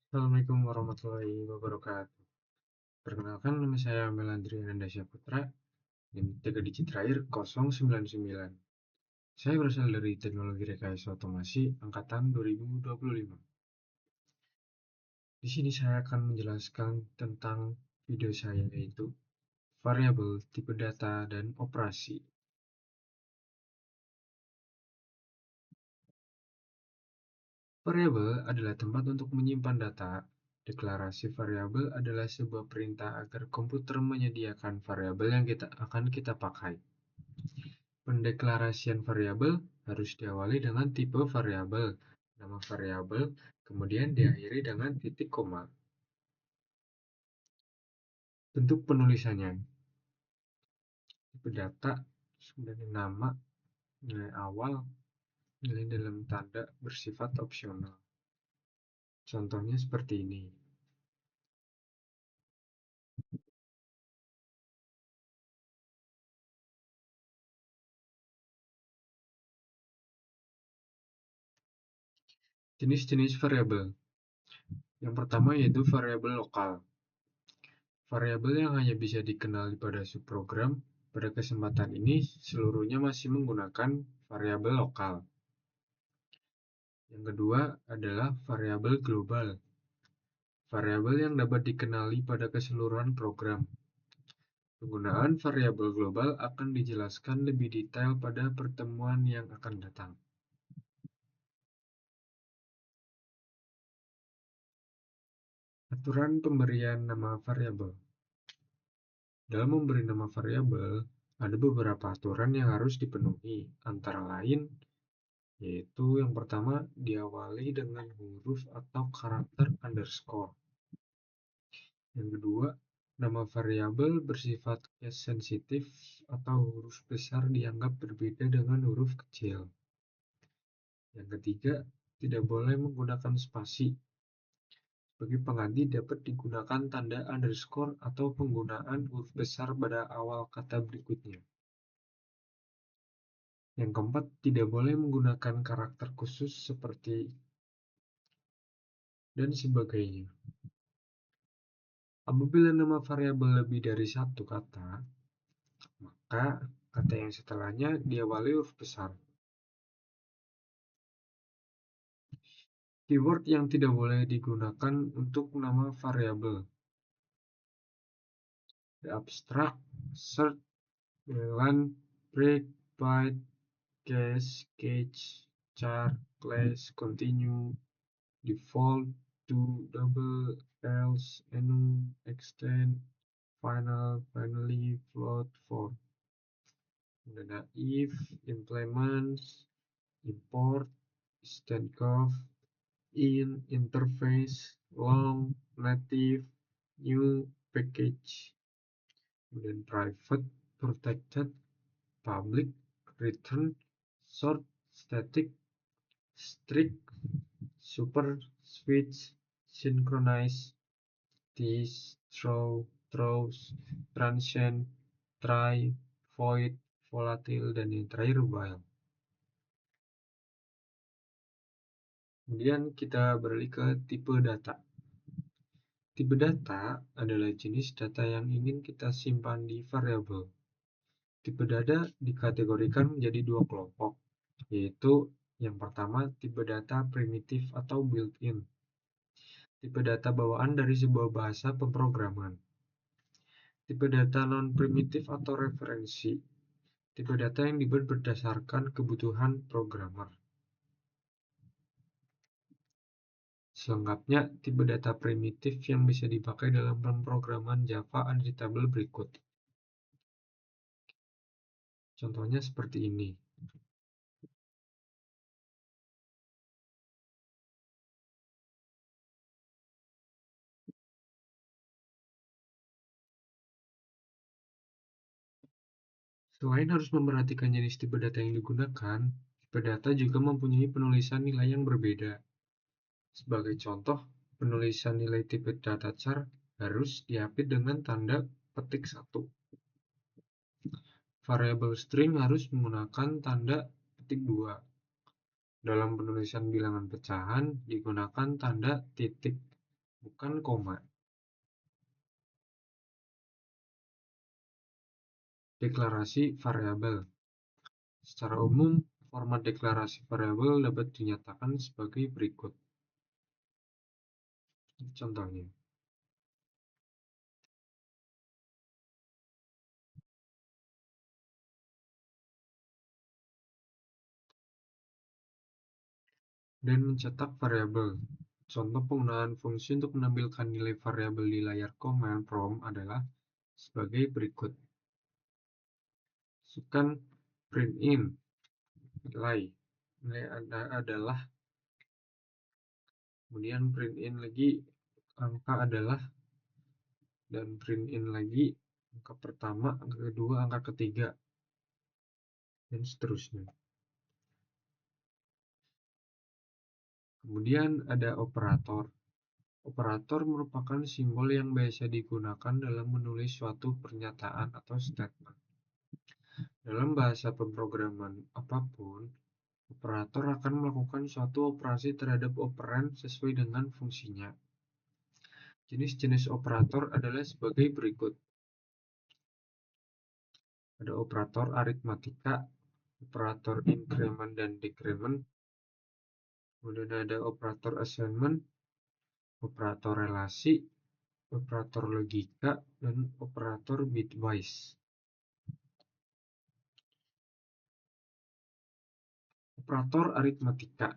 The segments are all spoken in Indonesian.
Assalamualaikum warahmatullahi wabarakatuh. Perkenalkan, nama saya Melandri Anandasya Putra, NIM 3 digit terakhir 099. Saya berasal dari Teknologi Rekayasa Otomasi Angkatan 2025. Di sini saya akan menjelaskan tentang video saya, yaitu variabel, tipe data, dan operasi. Variabel adalah tempat untuk menyimpan data. Deklarasi variabel adalah sebuah perintah agar komputer menyediakan variabel yang akan kita pakai. Pendeklarasian variabel harus diawali dengan tipe variabel, nama variabel, kemudian diakhiri dengan titik koma. Bentuk penulisannya: tipe data, sebenarnya nama, nilai awal, nilai dalam tanda bersifat opsional. Contohnya seperti ini. Jenis-jenis variabel. Yang pertama yaitu variabel lokal. Variabel yang hanya bisa dikenali pada subprogram. Pada kesempatan ini, seluruhnya masih menggunakan variabel lokal. Yang kedua adalah variabel global. Variabel yang dapat dikenali pada keseluruhan program. Penggunaan variabel global akan dijelaskan lebih detail pada pertemuan yang akan datang. Aturan pemberian nama variabel. Dalam memberi nama variabel, ada beberapa aturan yang harus dipenuhi, antara lain yaitu yang pertama, diawali dengan huruf atau karakter underscore. Yang kedua, nama variabel bersifat case sensitif atau huruf besar dianggap berbeda dengan huruf kecil. Yang ketiga, tidak boleh menggunakan spasi. Sebagai pengganti dapat digunakan tanda underscore atau penggunaan huruf besar pada awal kata berikutnya. Yang keempat, tidak boleh menggunakan karakter khusus seperti dan sebagainya. Apabila nama variabel lebih dari satu kata, maka kata yang setelahnya diawali huruf besar. Keyword yang tidak boleh digunakan untuk nama variabel: abstract, search, boolean, break, byte, case, catch, char, class, continue, default, do, double, else, enum, extend, final, finally, float, for. Kemudian ada if, implements, import, standoff, in, interface, long, native, new, package. Kemudian private, protected, public, return, short, static, strict, super, switch, synchronize, this, throw, throws, transient, try, void, volatile, dan yang terakhir while. Kemudian kita beralih ke tipe data. Tipe data adalah jenis data yang ingin kita simpan di variabel. Tipe data dikategorikan menjadi dua kelompok, yaitu yang pertama tipe data primitif atau built-in. Tipe data bawaan dari sebuah bahasa pemrograman. Tipe data non-primitif atau referensi. Tipe data yang dibuat berdasarkan kebutuhan programmer. Selengkapnya, tipe data primitif yang bisa dipakai dalam pemrograman Java ada di tabel berikut. Contohnya seperti ini. Selain harus memperhatikan jenis tipe data yang digunakan, tipe data juga mempunyai penulisan nilai yang berbeda. Sebagai contoh, penulisan nilai tipe data char harus diapit dengan tanda petik 1. Variabel string harus menggunakan tanda petik 2. Dalam penulisan bilangan pecahan digunakan tanda titik. bukan koma. Deklarasi variabel. Secara umum, format deklarasi variabel dapat dinyatakan sebagai berikut. Contohnya, dan mencetak variabel. Contoh penggunaan fungsi untuk menampilkan nilai variabel di layar command prompt adalah sebagai berikut. Masukkan print in nilai. Nilai adalah, kemudian print in lagi angka adalah, dan print in lagi angka pertama, angka kedua, angka ketiga, dan seterusnya. Kemudian ada operator. Operator merupakan simbol yang biasa digunakan dalam menulis suatu pernyataan atau statement. Dalam bahasa pemrograman apapun, operator akan melakukan suatu operasi terhadap operan sesuai dengan fungsinya. Jenis-jenis operator adalah sebagai berikut. Ada operator aritmatika, operator increment dan decrement, kemudian ada operator assignment, operator relasi, operator logika, dan operator bitwise. Operator aritmatika.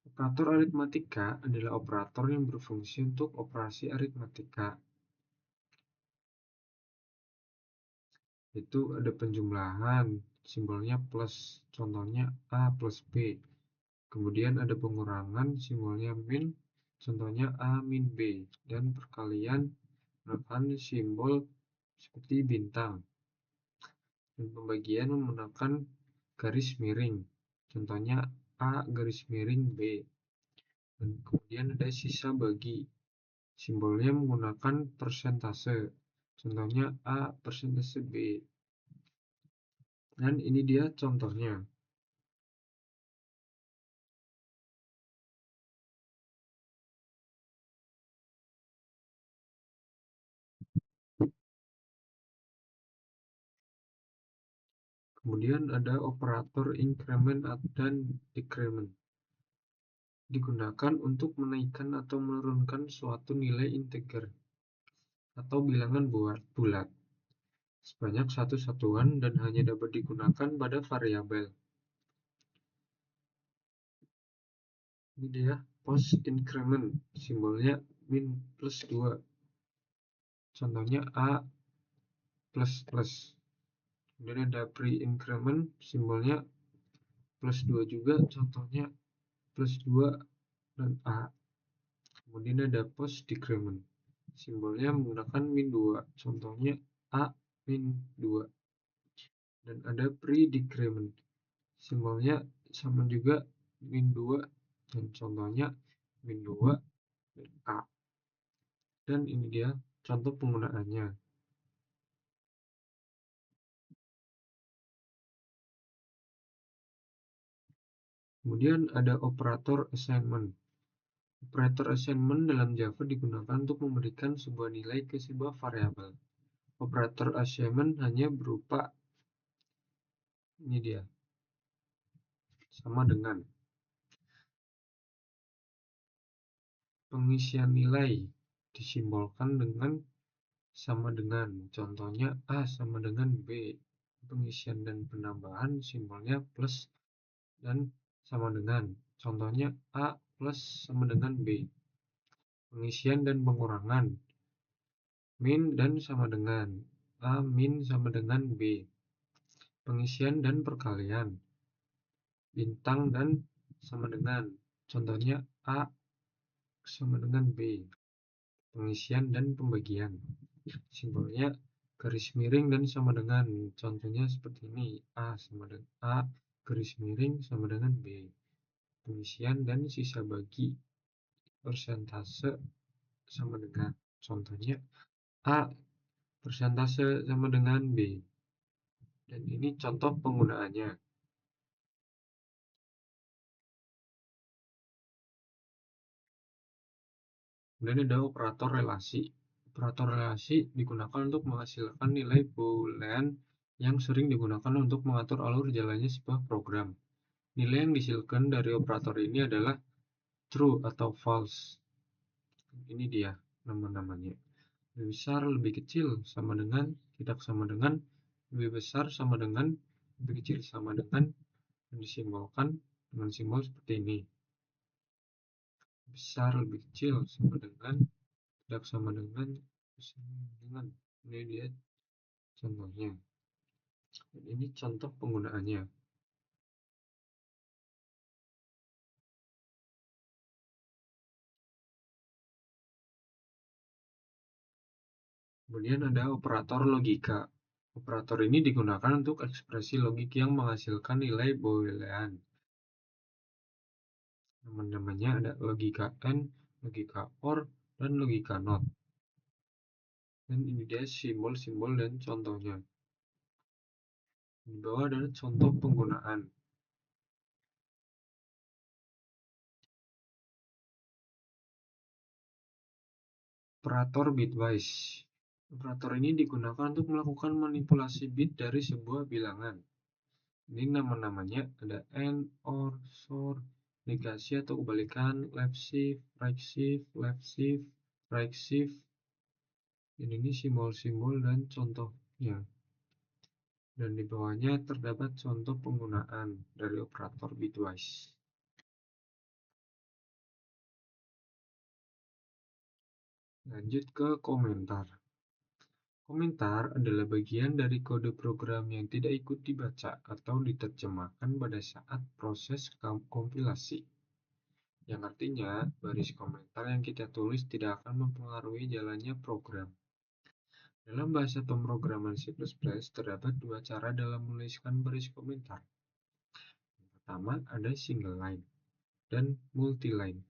Operator aritmatika adalah operator yang berfungsi untuk operasi aritmatika. Itu ada penjumlahan, simbolnya plus, contohnya A plus B. Kemudian ada pengurangan, simbolnya min, contohnya A min B. Dan perkalian menggunakan simbol seperti bintang. Dan pembagian menggunakan garis miring, contohnya A garis miring B. Dan kemudian ada sisa bagi, simbolnya menggunakan persentase, contohnya A persentase B. Dan ini dia contohnya. Kemudian ada operator increment dan decrement. Digunakan untuk menaikkan atau menurunkan suatu nilai integer atau bilangan bulat sebanyak satu satuan dan hanya dapat digunakan pada variabel. Ini dia post increment, simbolnya min plus 2. Contohnya A plus plus. Kemudian ada pre-increment, simbolnya plus 2 juga, contohnya plus 2 dan A. Kemudian ada post decrement, simbolnya menggunakan min 2, contohnya A min 2. Dan ada pre-decrement, simbolnya sama juga min 2 dan contohnya min 2 dan A. Dan ini dia contoh penggunaannya. Kemudian ada operator assignment. Operator assignment dalam Java digunakan untuk memberikan sebuah nilai ke sebuah variabel. Operator assignment hanya berupa, ini dia, sama dengan pengisian nilai disimbolkan dengan sama dengan, contohnya A sama dengan B. Pengisian dan penambahan simbolnya plus dan sama dengan, contohnya A plus sama dengan B. Pengisian dan pengurangan, min dan sama dengan, A min sama dengan B. Pengisian dan perkalian, bintang dan sama dengan, contohnya A sama dengan B. Pengisian dan pembagian, simbolnya garis miring dan sama dengan, contohnya seperti ini, A sama dengan A garis miring sama dengan B. Pengisian dan sisa bagi, persentase sama dengan, contohnya A persentase sama dengan B. Dan ini contoh penggunaannya. Kemudian ada operator relasi. Operator relasi digunakan untuk menghasilkan nilai boolean yang sering digunakan untuk mengatur alur jalannya sebuah program. Nilai yang dihasilkan dari operator ini adalah true atau false. Ini dia nama-namanya. Lebih besar, lebih kecil, sama dengan, tidak sama dengan, lebih besar sama dengan, lebih kecil sama dengan, dan disimbolkan dengan simbol seperti ini. Besar, lebih kecil, sama dengan, tidak sama dengan, sama dengan. Ini dia contohnya. Dan ini contoh penggunaannya. Kemudian ada operator logika. Operator ini digunakan untuk ekspresi logik yang menghasilkan nilai boolean. Nama-namanya ada logika AND, logika OR, dan logika NOT. Dan ini dia simbol-simbol dan contohnya. Di bawah adalah contoh penggunaan. Operator bitwise. Operator ini digunakan untuk melakukan manipulasi bit dari sebuah bilangan. Ini nama-namanya ada AND, OR, SOR, negasi atau kebalikan, left shift, right shift, left shift, right shift. Dan ini simbol-simbol dan contohnya. Dan di bawahnya terdapat contoh penggunaan dari operator bitwise. Lanjut ke komentar. Komentar adalah bagian dari kode program yang tidak ikut dibaca atau diterjemahkan pada saat proses kompilasi. Yang artinya, baris komentar yang kita tulis tidak akan mempengaruhi jalannya program. Dalam bahasa pemrograman C++, terdapat dua cara dalam menuliskan baris komentar. Yang pertama, ada single line dan multi-line.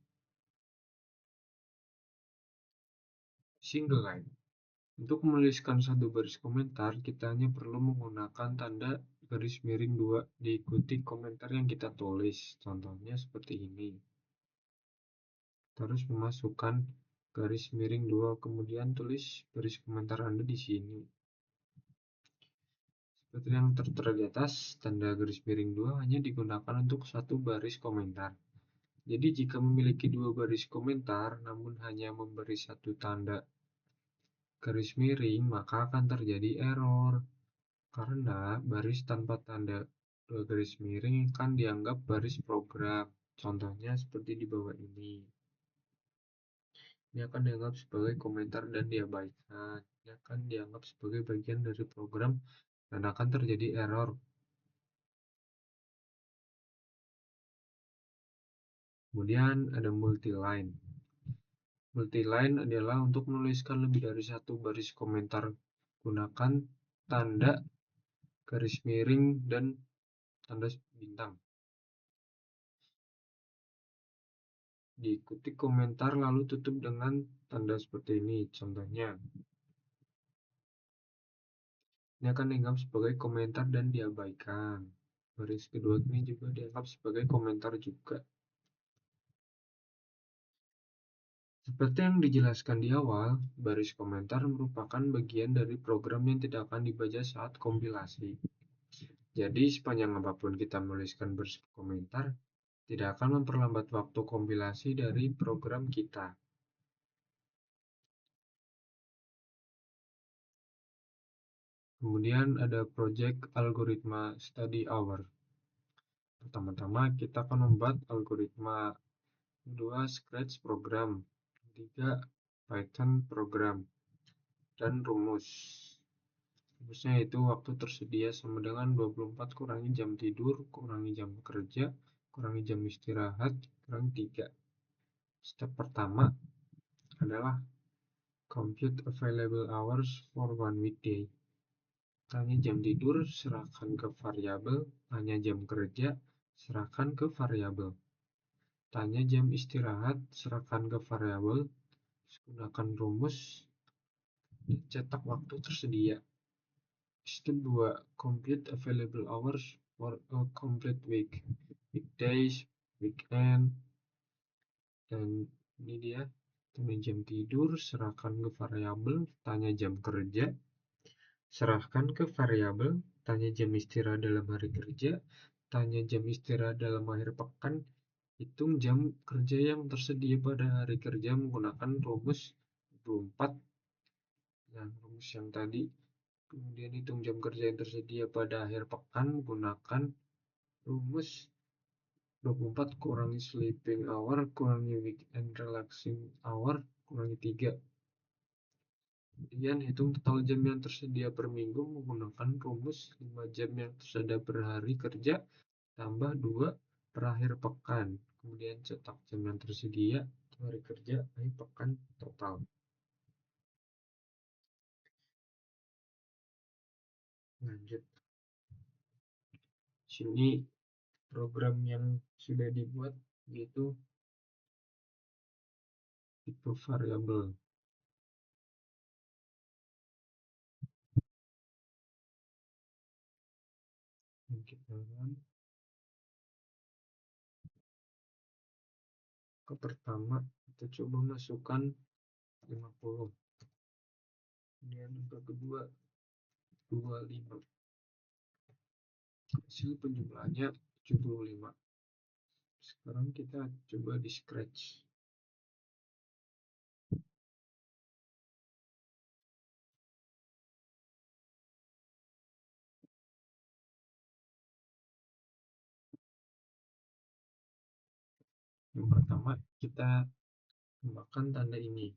Single line. Untuk menuliskan satu baris komentar, kita hanya perlu menggunakan tanda garis miring 2 diikuti komentar yang kita tulis. Contohnya seperti ini. Terus memasukkan garis miring 2, kemudian tulis baris komentar Anda di sini. Seperti yang tertera di atas, tanda garis miring 2 hanya digunakan untuk satu baris komentar. Jadi jika memiliki dua baris komentar, namun hanya memberi satu tanda garis miring, maka akan terjadi error. Karena baris tanpa tanda dua garis miring kan dianggap baris program. Contohnya seperti di bawah ini. Ini akan dianggap sebagai komentar dan diabaikan. Ini akan dianggap sebagai bagian dari program dan akan terjadi error. Kemudian ada multi-line. Multi-line adalah untuk menuliskan lebih dari satu baris komentar. Gunakan tanda garis miring dan tanda bintang. Diikuti komentar lalu tutup dengan tanda seperti ini. Contohnya, ini akan dianggap sebagai komentar dan diabaikan. Baris kedua ini juga dianggap sebagai komentar juga. Seperti yang dijelaskan di awal, baris komentar merupakan bagian dari program yang tidak akan dibaca saat kompilasi. Jadi, sepanjang apapun kita menuliskan baris komentar, tidak akan memperlambat waktu kompilasi dari program kita. Kemudian ada project algoritma study hour. Pertama-tama kita akan membuat algoritma. Kedua, Scratch program. Ketiga, Python program. Dan rumus. Rumusnya itu waktu tersedia sama dengan 24 kurangi jam tidur, kurangi jam kerja, kurangi jam istirahat, kurangi 3. Step pertama adalah compute available hours for one weekday. Tanya jam tidur, serahkan ke variabel. Tanya jam kerja, serahkan ke variabel. Tanya jam istirahat, serahkan ke variabel. Gunakan rumus dan cetak waktu tersedia. Step 2. Compute available hours for a complete week. Weekdays, weekend, dan ini dia Tanya jam tidur, serahkan ke variabel, tanya jam kerja, serahkan ke variabel, tanya jam istirahat dalam hari kerja, tanya jam istirahat dalam akhir pekan, hitung jam kerja yang tersedia pada hari kerja menggunakan rumus 24, nah rumus yang tadi. Kemudian hitung jam kerja yang tersedia pada akhir pekan menggunakan rumus 24 kurangi sleeping hour kurangi weekend relaxing hour kurangi 3. Kemudian hitung total jam yang tersedia per minggu menggunakan rumus 5 jam yang tersedia per hari kerja tambah 2 per akhir pekan. Kemudian cetak jam yang tersedia hari kerja akhir pekan total. Lanjut. Sini program yang sudah dibuat yaitu tipe variabel. Kita run. Ke pertama kita coba masukkan 50. Kemudian angka kedua 25. Hasil penjumlahannya 75. Sekarang kita coba di scratch. Yang pertama kita tambahkan tanda ini.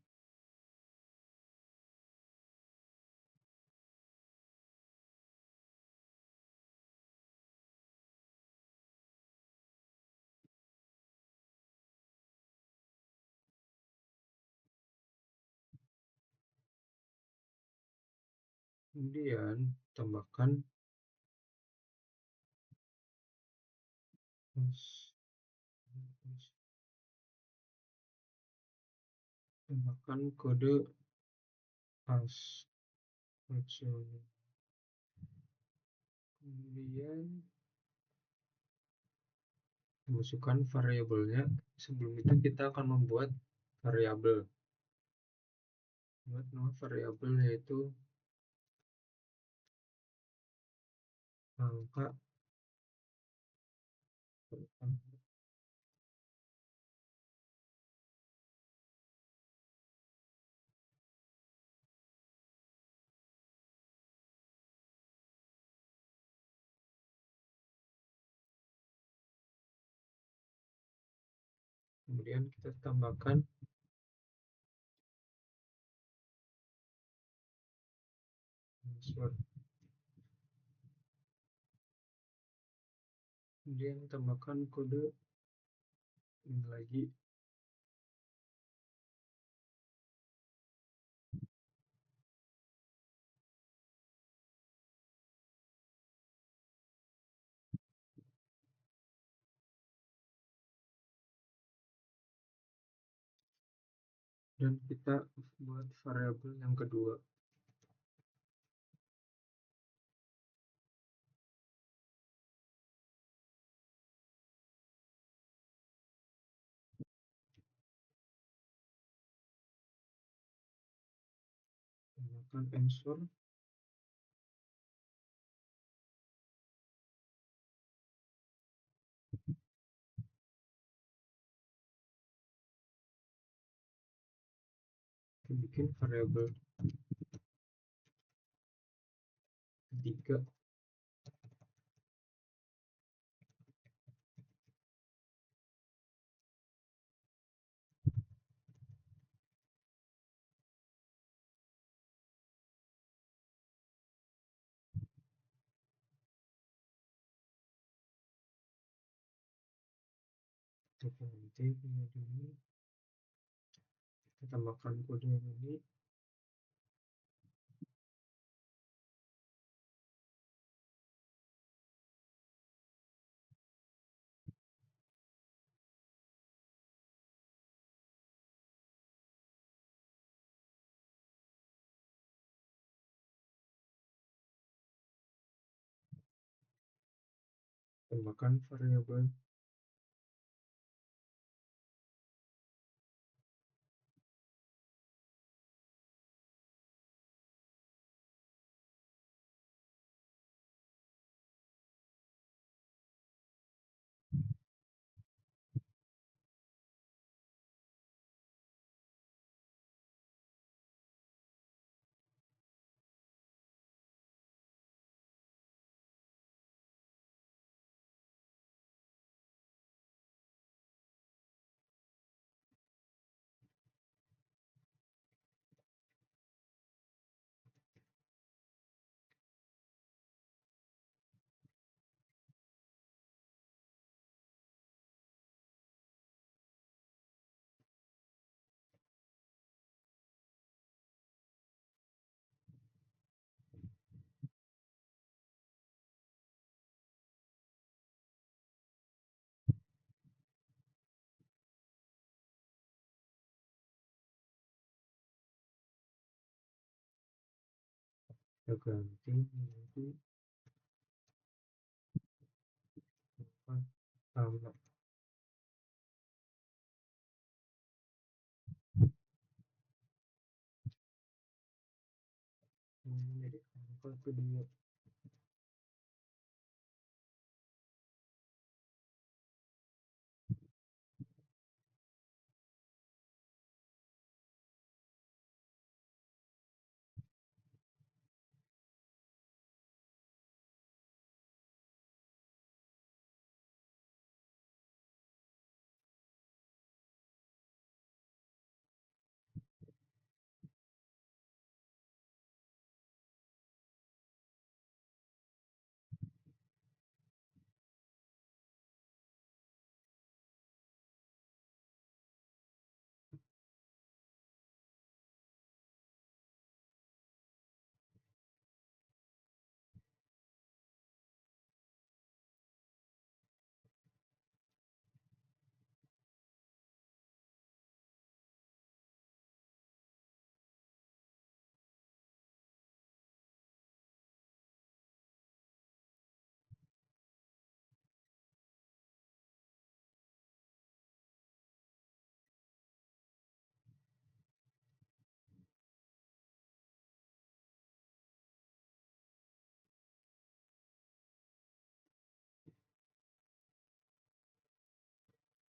Kemudian tambahkan kode as. Kemudian masukkan variabelnya. Sebelum itu kita akan membuat variabel. Buat nama variabel yaitu angka pertama. Kemudian kita tambahkan password. Kemudian tambahkan kode ini lagi. Dan kita buat variabel yang kedua. Tambahkan answer. Kita bikin variabel ketiga. Kita nanti kemudian kita tambahkan kode yang ini. Tambahkan variabel kita ganti menjadi sama. Jadi angka kedua.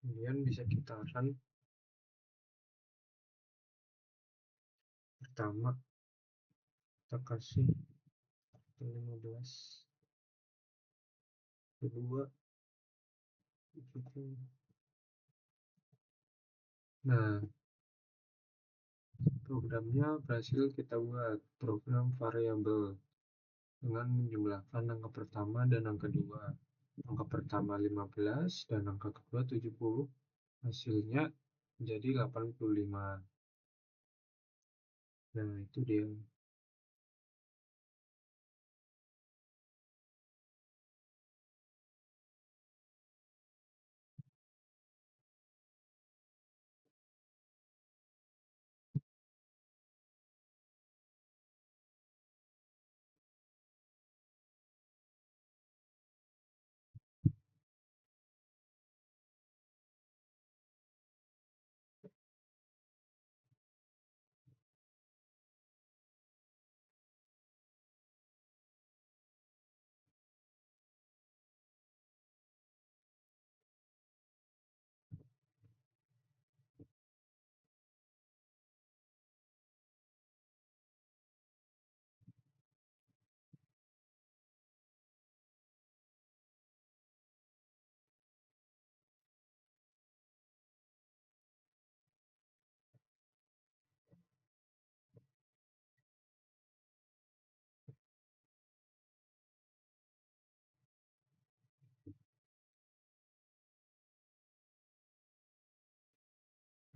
Kemudian bisa kita run. Pertama kita kasih 15, kedua 70. Nah, programnya berhasil kita buat program variabel dengan menjumlahkan angka pertama dan angka kedua. Angka pertama 15 dan angka kedua 70. Hasilnya jadi 85. Nah, itu dia.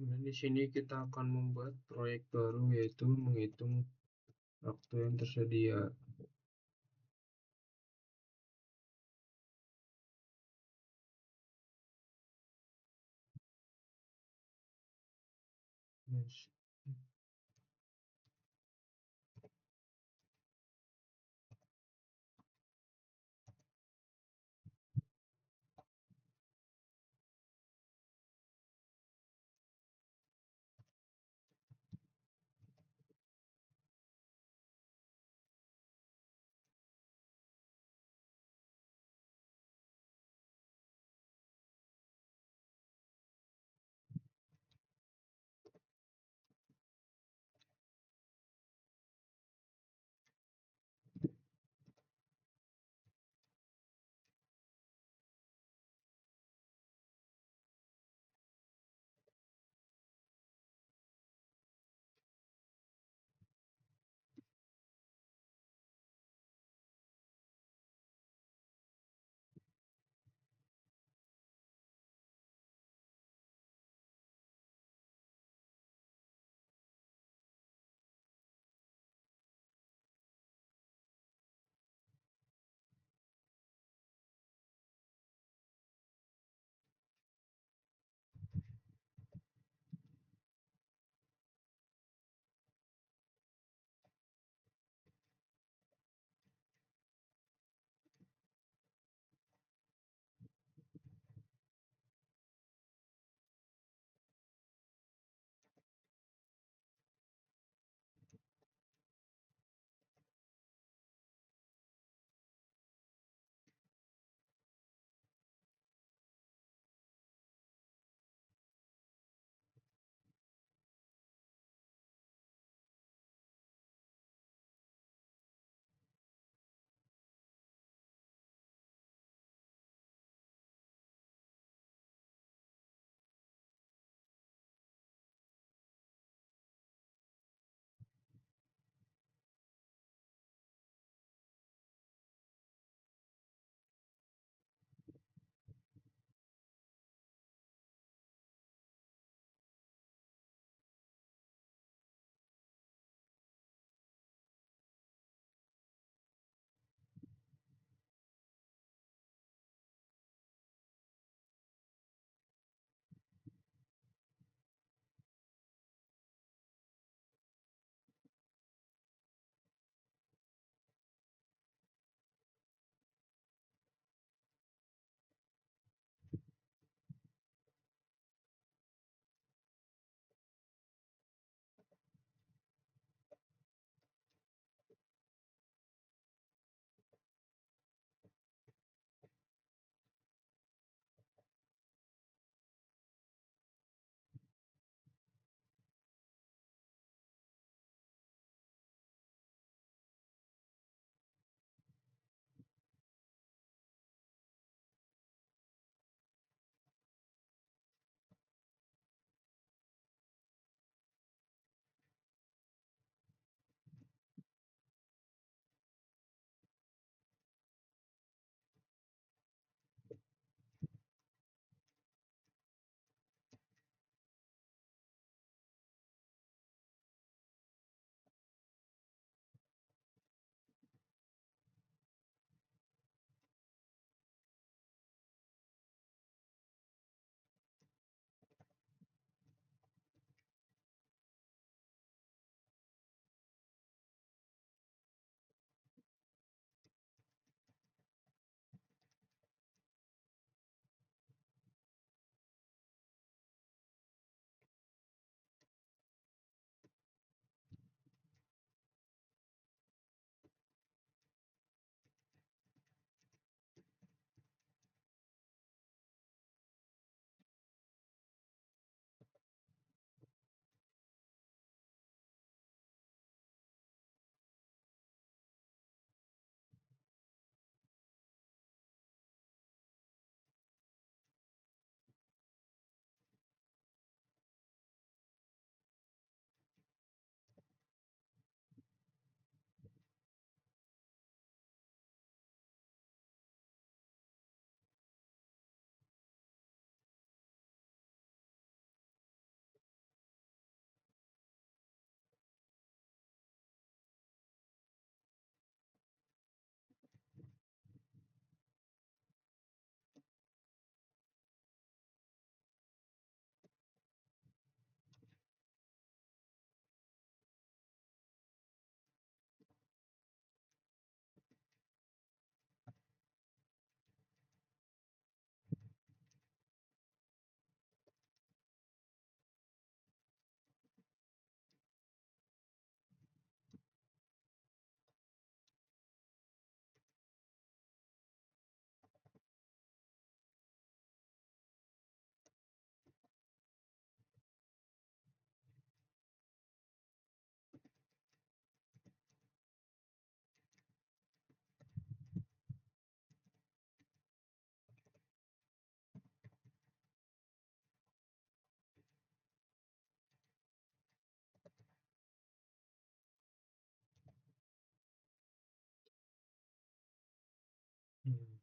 Kemudian di sini kita akan membuat proyek baru, yaitu menghitung waktu yang tersedia. Yes.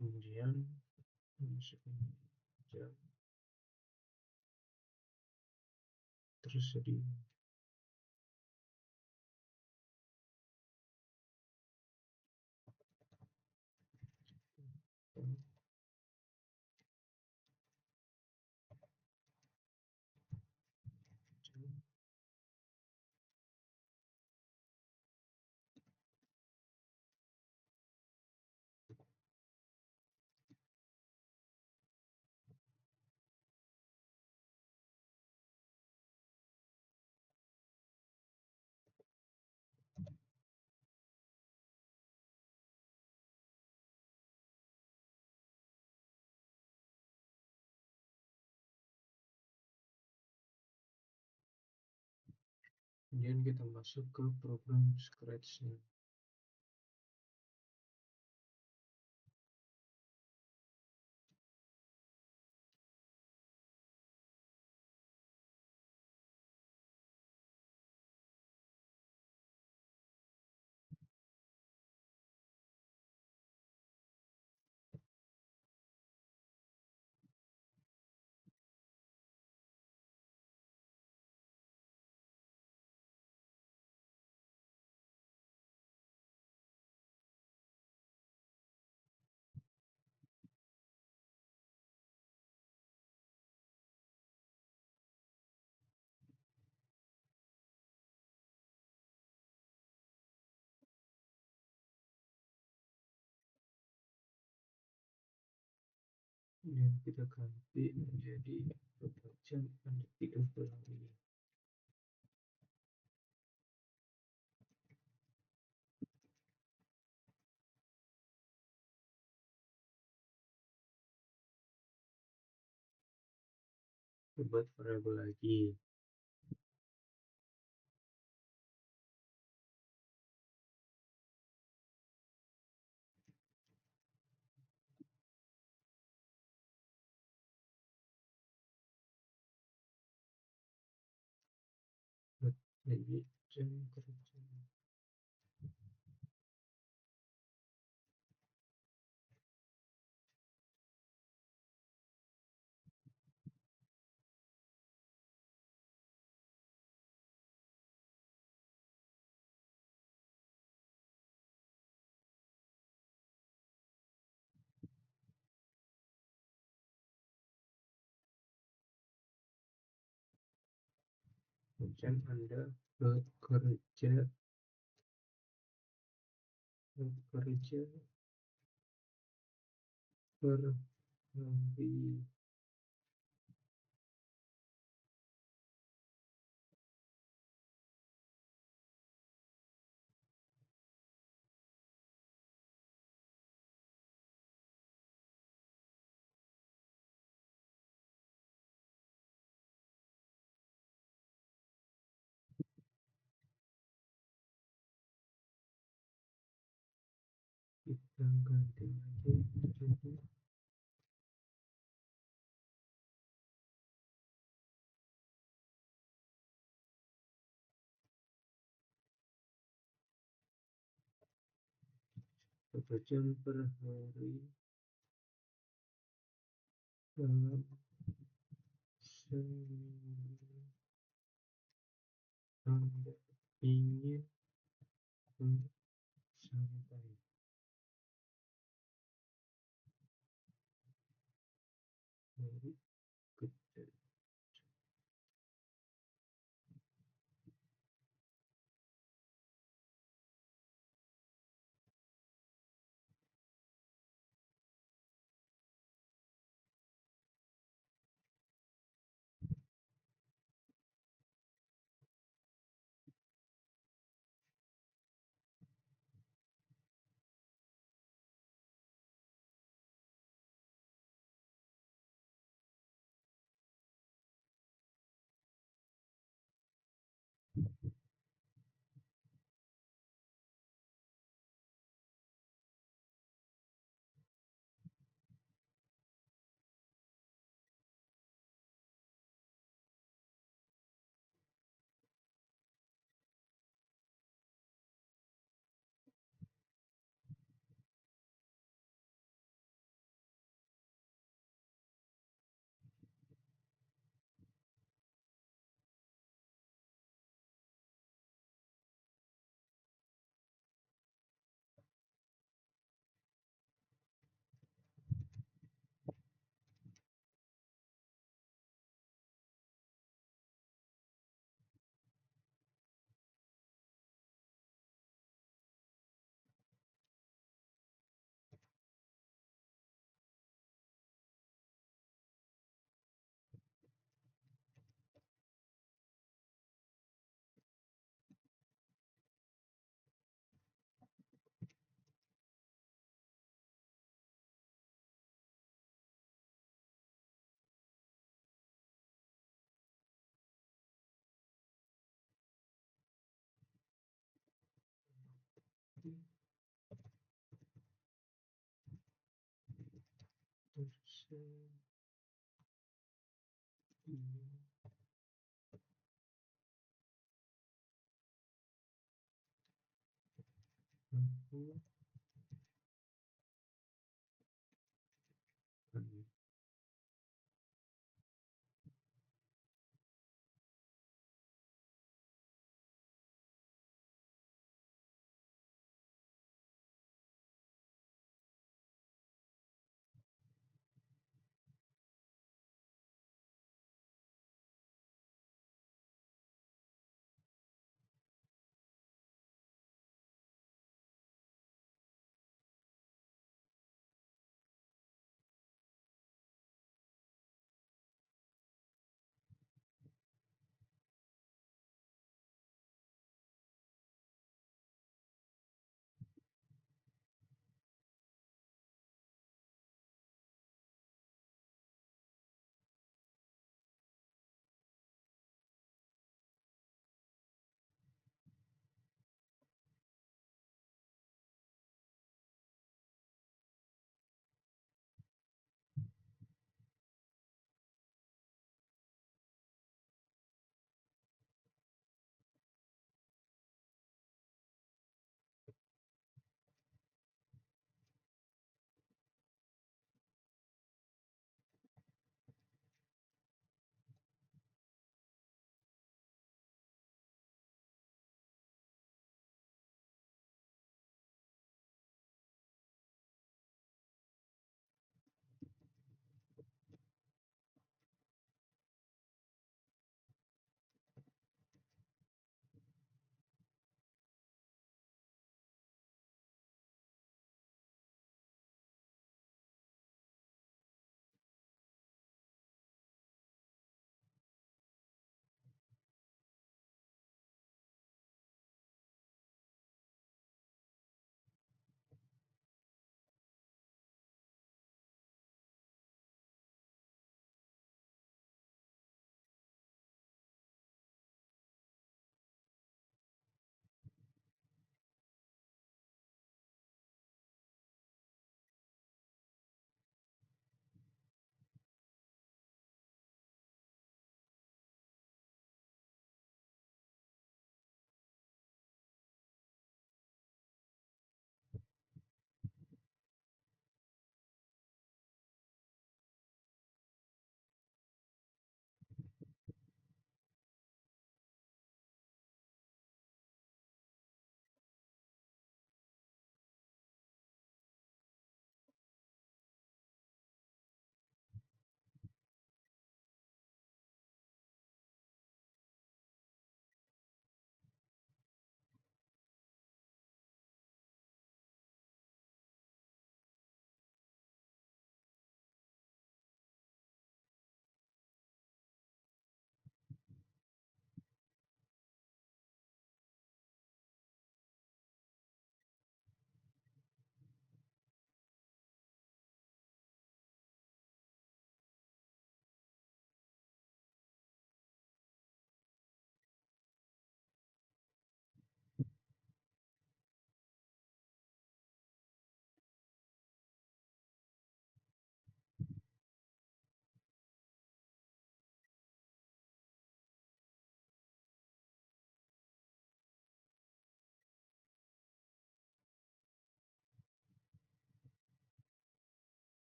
kemudian masukkan jam tersedia. Kemudian kita masuk ke program Scratch-nya. Kemudian kita ganti menjadi berapa jam Anda tidur per hari. Buat variabel lagi. Buat lagi jam kerja. Kemudian Anda bekerja per hari. Kita ganti lagi jadi berapa jam per hari dalam seminggu Anda ingin sampai. Hari kerja.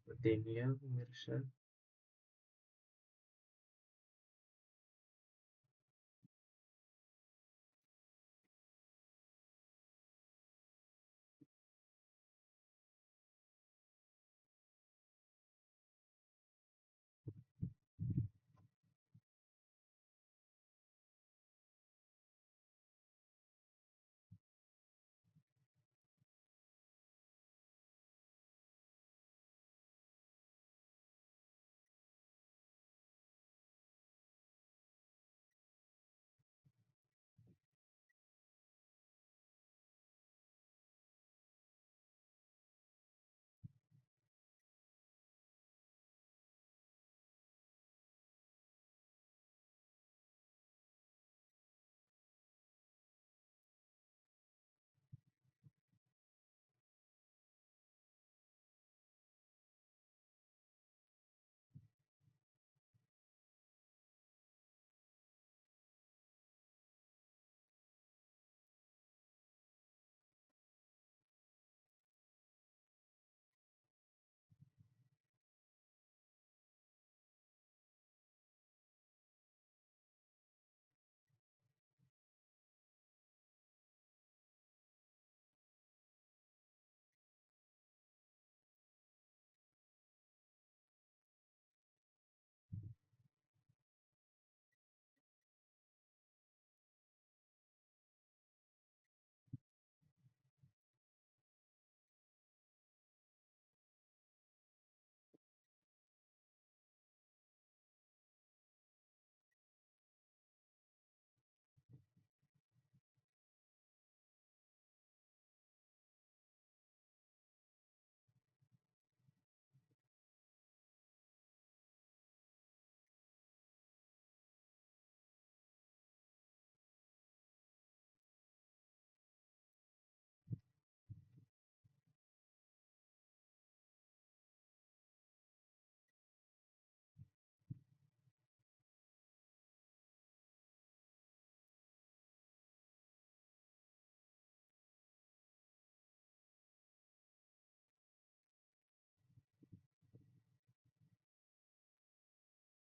seperti ini ya pemirsa.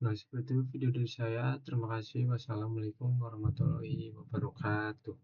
Nah, seperti itu video dari saya. Terima kasih. Wassalamualaikum warahmatullahi wabarakatuh.